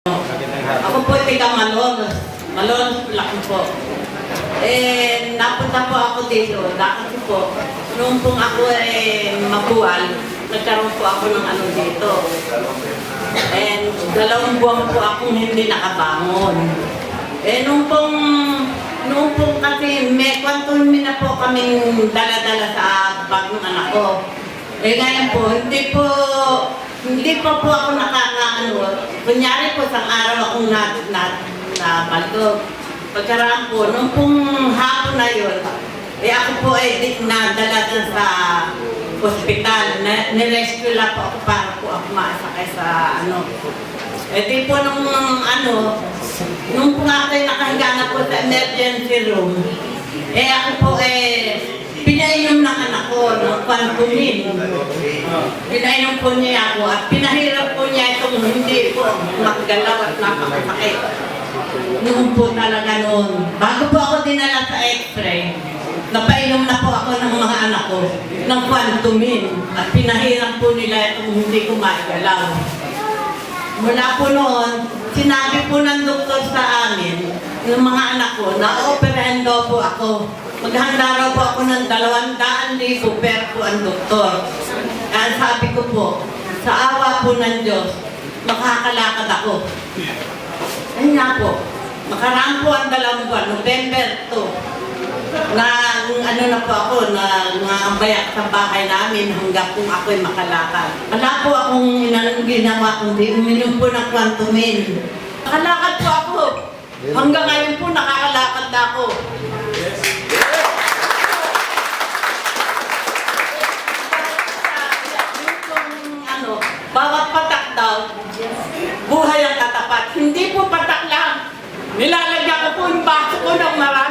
Ako po tiga Malolos. Malolos lang po. Napunta po ako dito. Dati po, noong pong ako mabuwal, nagkaroon po ako ng ano dito. Dalawang buwan po akong hindi nakabangon. Noong pong kasi may kwanton na po kaming dala-dala sa bag ng anak ko. Ngayon po, hindi pa po ako nakakaano. Kunyari po, isang araw akong nabalog. Pagkaraan po, nung pong hapon na yun, ako po nadala dyan sa hospital. Nirescue lang po ako para po ako maasakay sa ano. Di po nung po nga kayo nakahiga na po sa emergency room, ako po pinainom ng anak ko ng Pantumin. Pinainom po niya ako at pinahirap po niya itong hindi po makagalaw at napakasakit. Noon po talaga noon. Bago po ako dinala sa x-ray, napainom na po ako ng mga anak ko ng Pantumin at pinahirap po nila itong hindi ko makagalaw. Mula po noon, sinabi po ng doktor sa amin, ng mga anak ko, na-operahan daw po ako. Maghanda raw po ako ng 200,000 pero po ang doktor. Kaya sabi ko po, sa awa po ng Diyos, makakalakad ako. Ayun nga po, makaraan po ang 2 buwan, November 2, na po ako, naambayak sa bahay namin hanggang kung ako'y makalakad. Wala po akong ginawa kundi uminom po ng Quantumin. Makalakad po ako. Hanggang ngayon po nakakalakad na ako. Bawat patak daw, buhay ang katapat. Hindi po patak lang. Nilalagyan ko po yung baso ko ng marami.